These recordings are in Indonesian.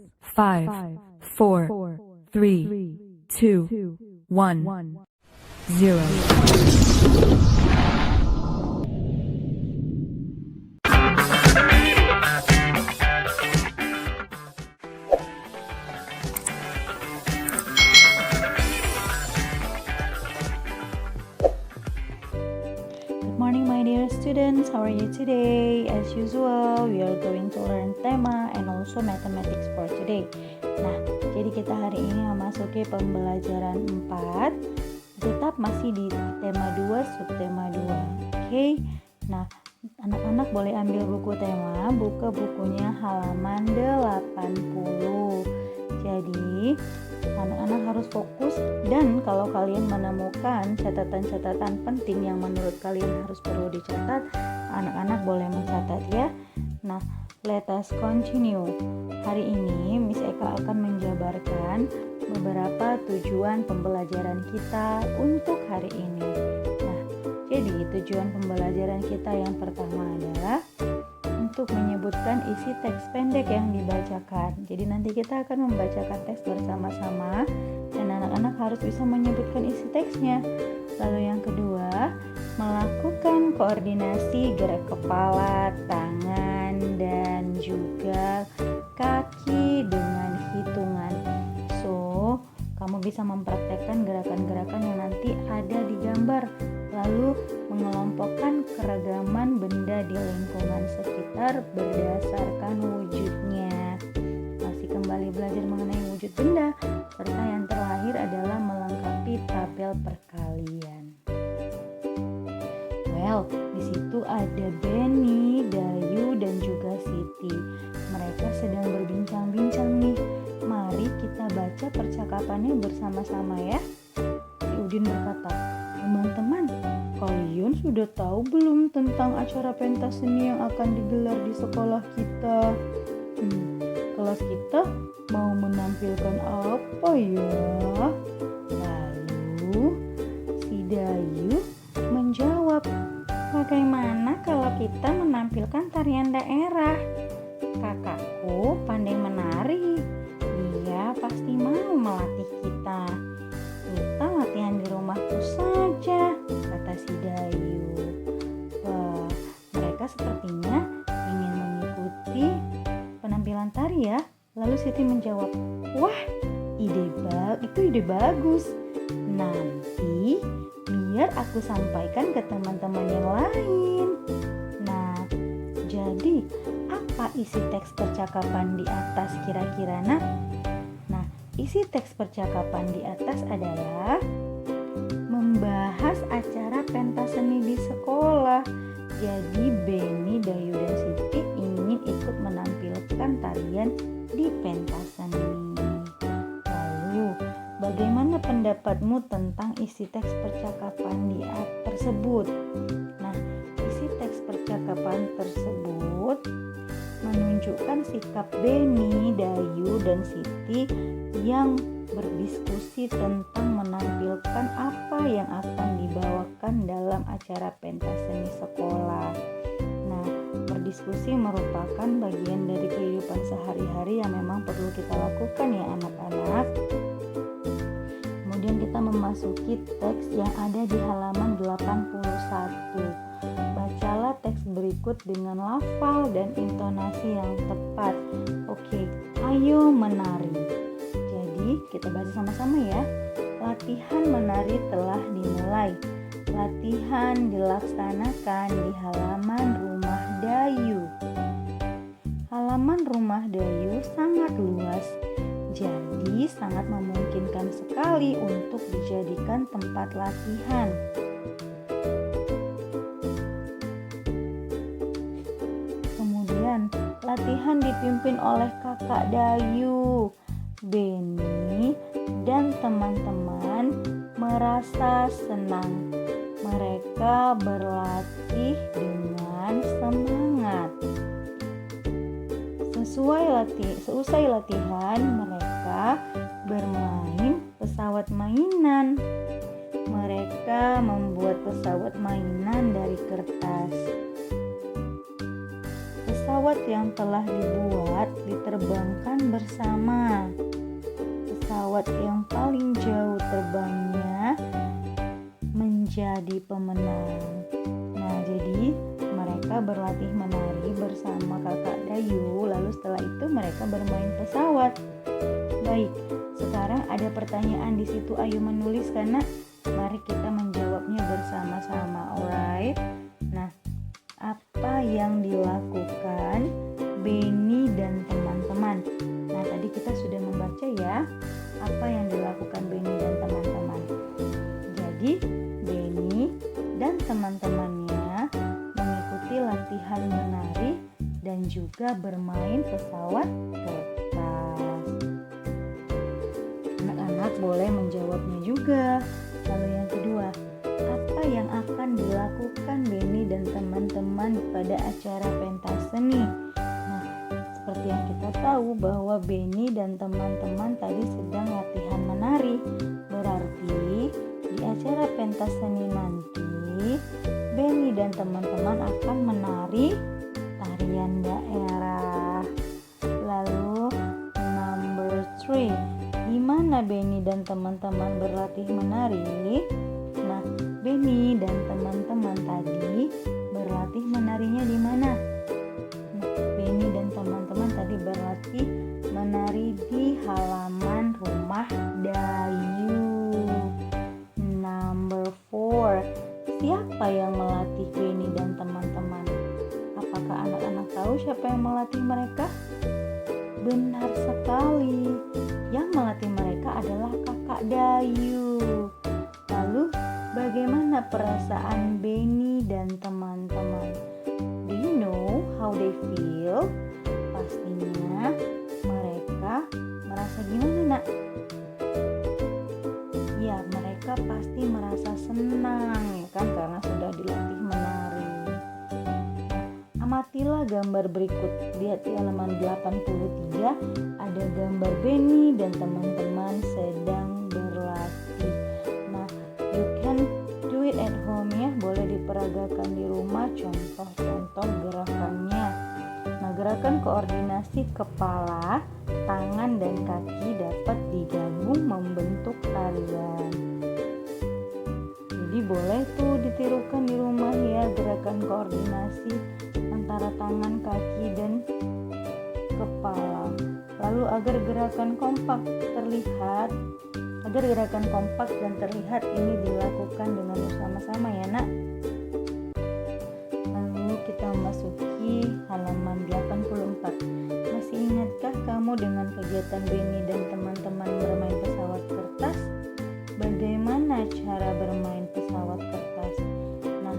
5, 4, 3, 2, 1, 0. Good morning my dear students, how are you today? As usual, we are going to learn tema and also mathematics for today. Nah, jadi kita hari ini memasuki pembelajaran 4, tetap masih di tema 2, subtema 2. Oke, nah anak-anak boleh ambil buku tema, buka bukunya halaman 80. Jadi anak-anak harus fokus, dan kalau kalian menemukan catatan-catatan penting yang menurut kalian harus perlu dicatat, anak-anak boleh mencatat ya. Nah, let us continue. Hari ini Miss Eka akan menjabarkan beberapa tujuan pembelajaran kita untuk hari ini. Nah, jadi tujuan pembelajaran kita yang pertama adalah untuk menyebutkan isi teks pendek yang dibacakan. Jadi nanti kita akan membacakan teks bersama-sama dan anak-anak harus bisa menyebutkan isi teksnya. Lalu yang kedua, melakukan koordinasi gerak kepala, tangan, dan juga kaki dengan hitungan. So, kamu bisa mempraktekkan gerakan-gerakan yang nanti ada di gambar. Lalu mengelompokkan keragaman benda di lingkungan sekitar berdasarkan wujudnya. Masih kembali belajar mengenai wujud benda, serta yang terakhir adalah melengkapi tabel perkalian. Well, di situ ada Benny, Dayu, dan juga Siti. Mereka sedang berbincang-bincang nih. Mari kita baca percakapannya bersama-sama ya. Si Udin berkata, "Teman-teman, kalian sudah tahu belum tentang acara pentas seni yang akan digelar di sekolah kita? Kelas kita mau menampilkan apa ya?" Lalu si Dayu menjawab, "Bagaimana kalau kita menampilkan tarian daerah? Kakakku pandai menari. Dia pasti mau melatih kita. Kita latihan di rumahku saja," kata si Dayu. Wah, mereka sepertinya ingin mengikuti penampilan tari ya. Lalu Siti menjawab, "Wah, itu ide bagus. Nanti biar aku sampaikan ke teman-teman yang lain." Nah, jadi apa isi teks percakapan di atas kira-kira nak? Nah, isi teks percakapan di atas adalah membahas acara pentas seni di sekolah. Jadi Benny, Dayu, dan Siti ingin ikut menampilkan tarian di pentas seni. Lalu, bagaimana pendapatmu tentang isi teks percakapan di atas tersebut? Nah, isi teks percakapan tersebut menunjukkan sikap Benny, Dayu, dan Siti yang berdiskusi tentang menampilkan apa yang akan dibawakan dalam acara pentas seni sekolah. Nah, berdiskusi merupakan bagian dari kehidupan sehari-hari yang memang perlu kita lakukan ya anak-anak. Kemudian kita memasuki teks yang ada di halaman 81. Bacalah teks berikut dengan lafal dan intonasi yang tepat. Oke, ayo menari. Jadi kita baca sama-sama ya. Latihan menari telah dimulai. Latihan dilaksanakan di halaman rumah Dayu. Halaman rumah Dayu sangat luas, jadi sangat memungkinkan sekali untuk dijadikan tempat latihan. Kemudian latihan dipimpin oleh kakak Dayu. Benny dan teman-teman merasa senang. Mereka berlatih dengan semangat. Seusai latihan, mereka bermain pesawat mainan. Mereka membuat pesawat mainan dari kertas. pesawat yang telah dibuat diterbangkan bersama. Pesawat yang paling jauh terbangnya menjadi pemenang. Nah, jadi mereka berlatih menari bersama kakak Dayu, lalu setelah itu mereka bermain pesawat. Baik, sekarang ada pertanyaan di situ, ayo menulis karena mari kita menjawabnya bersama-sama, alright? Nah, apa yang dilakukan Benny dan teman-teman? Nah, tadi kita sudah membaca ya, apa yang dilakukan Benny dan teman-teman. Jadi, Benny dan teman-temannya mengikuti latihan menari dan juga bermain pesawat kertas. Anak-anak boleh menjawabnya juga. Lalu yang kedua, apa yang akan dilakukan Benny dan teman-teman pada acara pentas seni? Nah, seperti yang kita tahu bahwa Benny dan teman-teman tadi sedang latihan menari. Berarti di acara pentas seni nanti, Benny dan teman-teman akan menari tarian daerah. Lalu number 3, di mana Benny dan teman-teman berlatih menari? Nah, Benny dan teman-teman tadi berlatih menarinya di mana? Nah, Benny dan teman-teman tadi berlatih menari di halaman rumah Dayu. Number 4, siapa yang melatih Benny dan teman-teman? Apakah anak-anak tahu siapa yang melatih mereka? Benar sekali, yang melatih mereka adalah kakak Dayu. Lalu, bagaimana perasaan Benny dan teman-teman? Do you know how they feel? Pastinya mereka merasa gimana, nak? Ya, mereka pasti merasa senang, ya kan, karena sudah dilatih menari. Amatilah gambar berikut. Lihat di halaman 83, ada gambar Benny dan teman-teman sedang berlatih. Nah, you can do it at home ya, boleh diperagakan di rumah contoh-contoh gerakannya. Nah, gerakan koordinasi kepala, tangan dan kaki dapat digabung membentuk tarian. Jadi boleh tuh ditirukan di rumah ya, gerakan koordinasi antara tangan, kaki, dan kepala. Lalu agar gerakan kompak dan terlihat ini dilakukan dengan bersama-sama ya, nak. Lalu kita memasuki halaman 84. Masih ingatkah kamu dengan kegiatan Benny dan teman-teman bermain pesawat kertas? Bagaimana cara bermain pesawat kertas? Nah,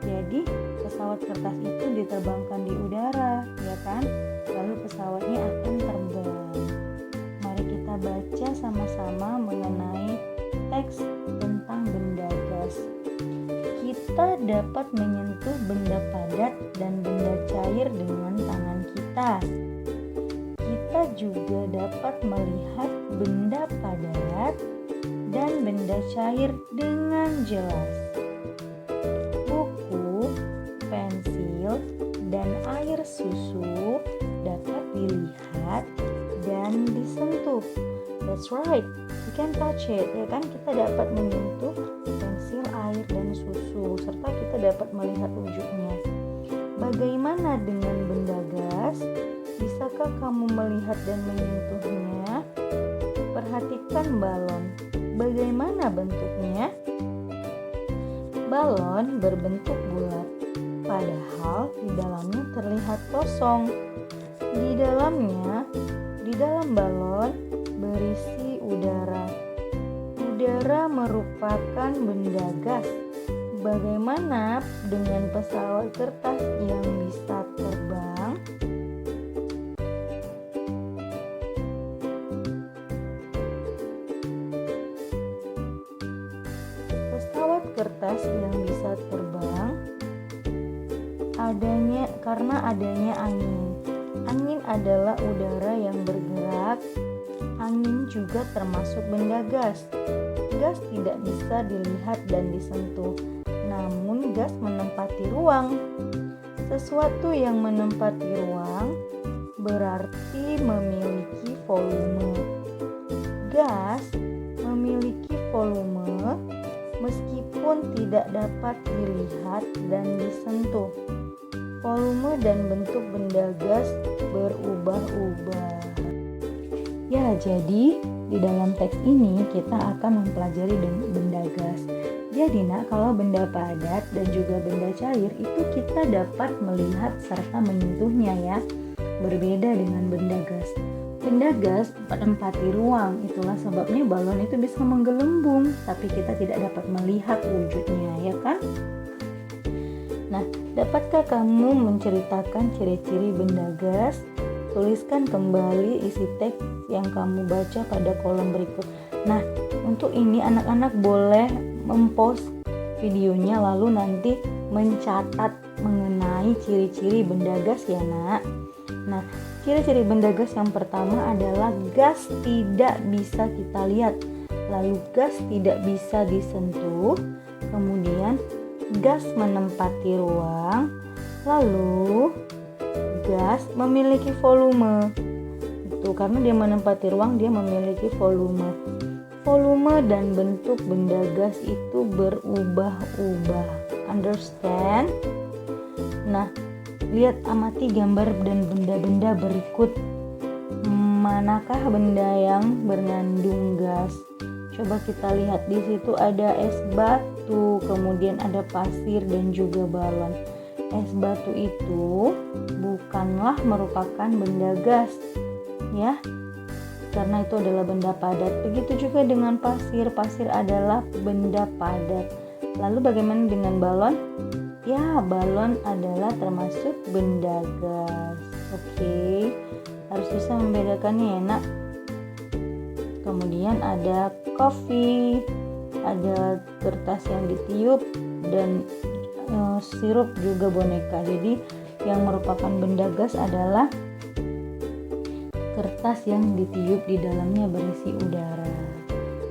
jadi pesawat kertas itu diterbangkan di udara, ya kan? Lalu pesawatnya akan terbang. Mari kita baca sama-sama mengenai teks tentang benda gas. Kita dapat menyentuh benda padat dan benda cair dengan tangan kita. Kita juga dapat melihat benda padat dan benda cair dengan jelas. Buku, pensil, dan air susu dapat dilihat dan disentuh. That's right, you can touch it, ya kan? Kita dapat menyentuh pensil, air, dan susu, serta kita dapat melihat wujudnya. Bagaimana dengan benda gas? Bisakah kamu melihat dan menyentuhnya? Perhatikan balon. Bagaimana bentuknya? Balon berbentuk bulat, padahal di dalamnya terlihat kosong. Di dalam balon berisi udara. Udara merupakan benda gas. Bagaimana dengan pesawat kertas yang bisa terbang? Pesawat kertas yang bisa terbang karena adanya angin. Angin adalah udara yang bergerak. Angin juga termasuk benda gas. Gas tidak bisa dilihat dan disentuh, namun gas menempati ruang. Sesuatu yang menempati ruang berarti memiliki volume. Gas memiliki volume meskipun tidak dapat dilihat dan disentuh. Volume dan bentuk benda gas berubah-ubah. Ya, jadi di dalam teks ini kita akan mempelajari benda gas. Jadi kalau benda padat dan juga benda cair itu kita dapat melihat serta menyentuhnya ya. Berbeda dengan benda gas. Benda gas menempati ruang, itulah sebabnya balon itu bisa menggelembung, tapi kita tidak dapat melihat wujudnya, ya kan? Nah, dapatkah kamu menceritakan ciri-ciri benda gas? Tuliskan kembali isi teks yang kamu baca pada kolom berikut. Nah, untuk ini anak-anak boleh mempost videonya lalu nanti mencatat mengenai ciri-ciri benda gas ya nak. Nah, ciri-ciri benda gas yang pertama adalah gas tidak bisa kita lihat, lalu gas tidak bisa disentuh, kemudian gas menempati ruang, lalu gas memiliki volume. Itu karena dia menempati ruang, dia memiliki volume. Volume dan bentuk benda gas itu berubah-ubah. Understand? Nah, lihat amati gambar dan benda-benda berikut. Manakah benda yang mengandung gas? Coba kita lihat, di situ ada es batu, kemudian ada pasir dan juga balon. Es batu itu bukanlah merupakan benda gas, ya, karena itu adalah benda padat. Begitu juga dengan pasir, pasir adalah benda padat. Lalu bagaimana dengan balon? Ya, balon adalah termasuk benda gas. Oke, harus bisa membedakannya ya nak. Kemudian ada kopi, ada kertas yang ditiup, dan sirup juga boneka. Jadi yang merupakan benda gas adalah kertas yang ditiup, di dalamnya berisi udara.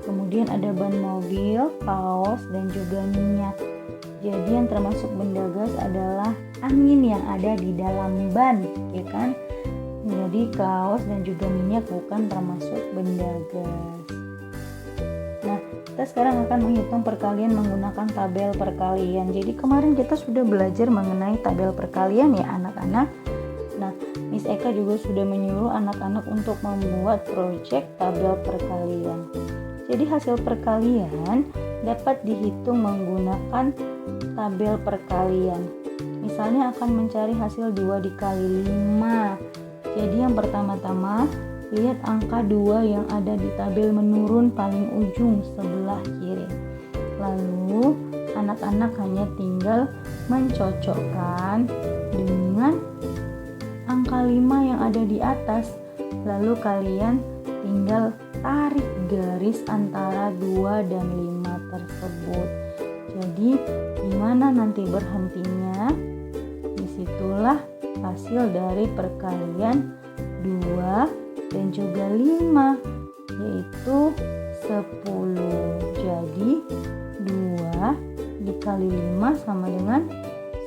Kemudian ada ban mobil, kaos, dan juga minyak. Jadi yang termasuk benda gas adalah angin yang ada di dalam ban, ya kan? Jadi kaos dan juga minyak bukan termasuk benda gas. Nah, kita sekarang akan menghitung perkalian menggunakan tabel perkalian. Jadi kemarin kita sudah belajar mengenai tabel perkalian ya anak-anak. Nah, Miss Eka juga sudah menyuruh anak-anak untuk membuat proyek tabel perkalian. Jadi hasil perkalian dapat dihitung menggunakan tabel perkalian. Misalnya akan mencari hasil 2 dikali 5. Jadi yang pertama-tama lihat angka 2 yang ada di tabel menurun paling ujung sebelah kiri. Lalu anak-anak hanya tinggal mencocokkan dengan angka 5 yang ada di atas. Lalu kalian tinggal tarik garis antara 2 dan 5 tersebut. Jadi gimana nanti berhentinya? Disitulah hasil dari perkalian 2 dan juga 5, yaitu 10. Jadi 2 dikali 5 sama dengan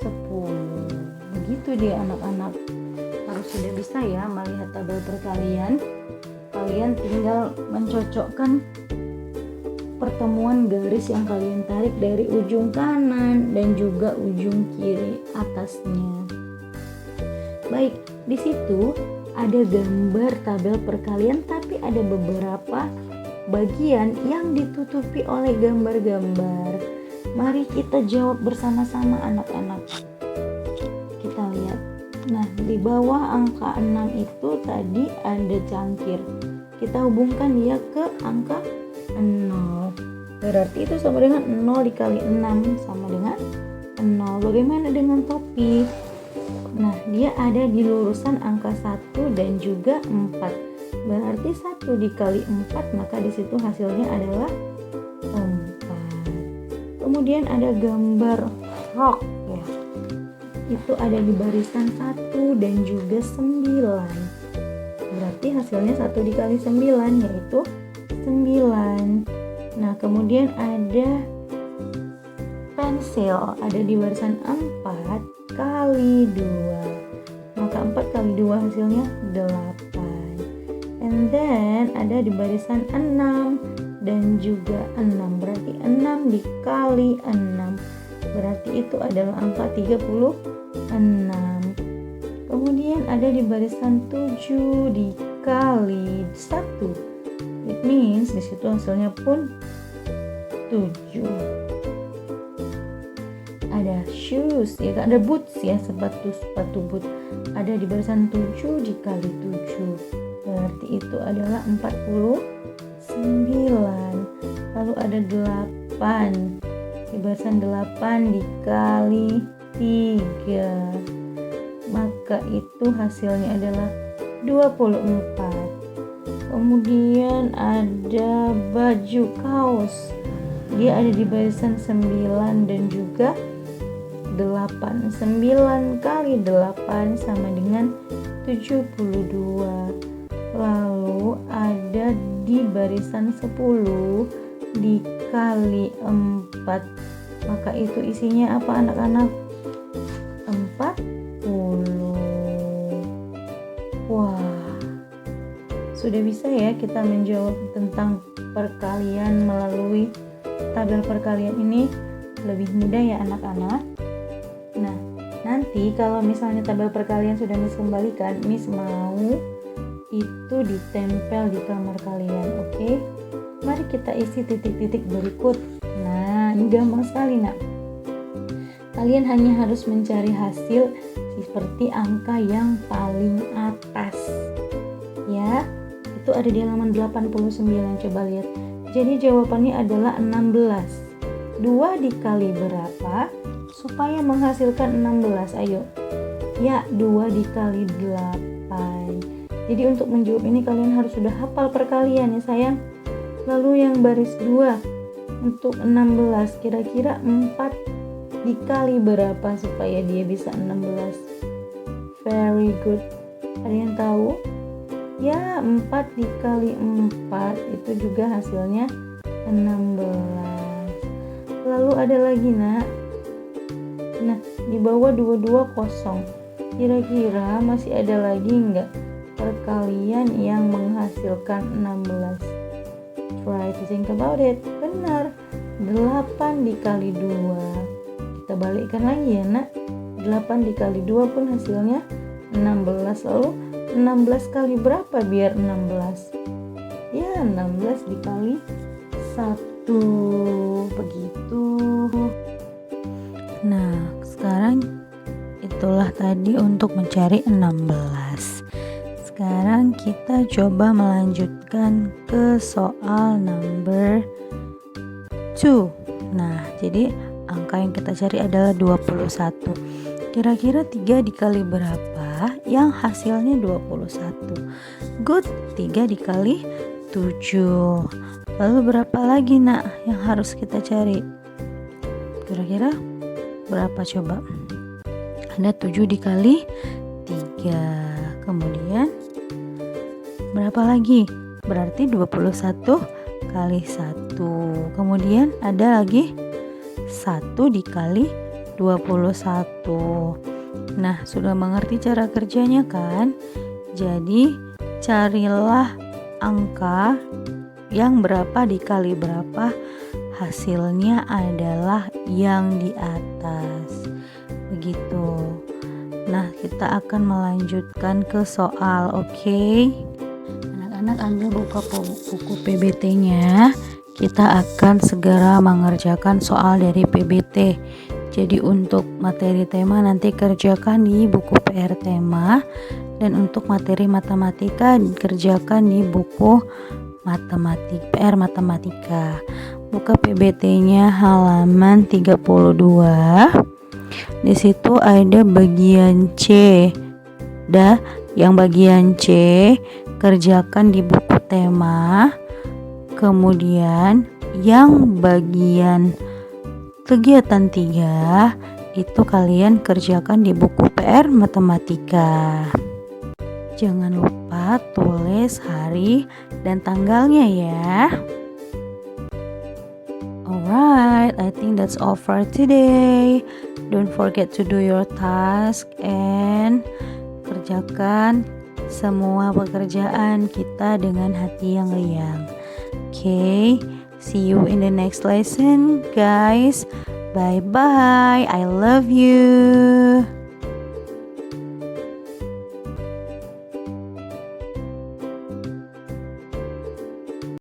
10. Begitu dia anak-anak. Harus sudah bisa ya melihat tabel perkalian. Kalian tinggal mencocokkan pertemuan garis yang kalian tarik dari ujung kanan dan juga ujung kiri atasnya. Baik, di situ ada gambar tabel perkalian, tapi ada beberapa bagian yang ditutupi oleh gambar-gambar. Mari kita jawab bersama-sama anak-anak. Kita lihat. Nah, di bawah angka 6 itu tadi ada cangkir. Kita hubungkan dia ke angka 0. Berarti itu sama dengan 0 dikali 6 sama dengan 0. Bagaimana dengan topi? Nah, dia ada di lurusan angka 1 dan juga 4. Berarti 1 dikali 4, maka di situ hasilnya adalah 4. Kemudian ada gambar rok ya. Itu ada di barisan 1 dan juga 9. Berarti hasilnya 1 dikali 9 yaitu 9. Nah, kemudian ada Pensil ada di barisan 4 kali 2. Maka 4 kali 2 hasilnya 8. And then ada di barisan 6 dan juga 6. Berarti 6 dikali 6. Berarti itu adalah angka 36. Kemudian ada di barisan 7 dikali 1. It means di situ hasilnya pun 7. Ada shoes, ya kan, ada boots ya, sepatu boot. Ada di barisan 7 dikali 7. Berarti itu adalah 49. Lalu ada 8. Di barisan 8 dikali 3. Maka itu hasilnya adalah 24. Kemudian ada baju kaos. Dia ada di barisan 9 dan juga 8. 9 kali 8 sama dengan 72. Lalu ada di barisan 10 dikali 4. Maka itu isinya apa anak-anak? 40. Wah, sudah bisa ya kita menjawab tentang perkalian melalui tabel perkalian ini. Lebih mudah ya anak-anak. Nah, nanti kalau misalnya tabel perkalian sudah Miss kembalikan, Miss mau itu ditempel di kamar kalian, oke? Mari kita isi titik-titik berikut. Nah, ini gampang sekali nak. Kalian hanya harus mencari hasil seperti angka yang paling atas. Ya, itu ada di halaman 89, coba lihat. Jadi jawabannya adalah 16. 2 dikali berapa supaya menghasilkan 16? Ayo. Ya, 2 dikali 8. Jadi untuk menjawab ini kalian harus sudah hafal perkalian ya sayang. Lalu yang baris 2 untuk 16, kira-kira 4 dikali berapa supaya dia bisa 16? Very good. Ada yang tahu? Ya, 4 dikali 4 itu juga hasilnya 16. Lalu ada lagi nak. Nah, di bawah 22 kosong. Kira-kira masih ada lagi enggak perkalian yang menghasilkan 16? Try to think about it. Benar, 8 dikali 2. Kita balikkan lagi ya nak. 8 dikali 2 pun hasilnya 16. Lalu 16 kali berapa biar 16? Ya, 16 dikali 1. Begitu. Nah, sekarang itulah tadi untuk mencari 16. Sekarang kita coba melanjutkan ke soal number 2. Nah, jadi angka yang kita cari adalah 21. Kira-kira 3 dikali berapa yang hasilnya 21? Good, 3 dikali 7. Lalu berapa lagi nak yang harus kita cari? Kira-kira berapa coba? Ada 7 dikali 3. Kemudian berapa lagi? Berarti 21 kali 1. Kemudian ada lagi 1 dikali 21. Nah, sudah mengerti cara kerjanya kan? Jadi carilah angka yang berapa dikali berapa, hasilnya adalah yang di atas. Begitu. Nah, kita akan melanjutkan ke soal, oke? Anak-anak ambil buku PBT-nya. Kita akan segera mengerjakan soal dari PBT. Jadi untuk materi tema nanti kerjakan di buku PR tema, dan untuk materi matematika kerjakan di buku PR matematika. Buka PBT-nya halaman 32. Di situ ada bagian C. Yang bagian C kerjakan di buku tema. Kemudian yang bagian kegiatan 3 itu kalian kerjakan di buku PR matematika. Jangan lupa tulis hari dan tanggalnya ya. Alright. Alright, I think that's all for today. Don't forget to do your task and kerjakan semua pekerjaan kita dengan hati yang riang. Okay, see you in the next lesson, guys. Bye bye. I love you.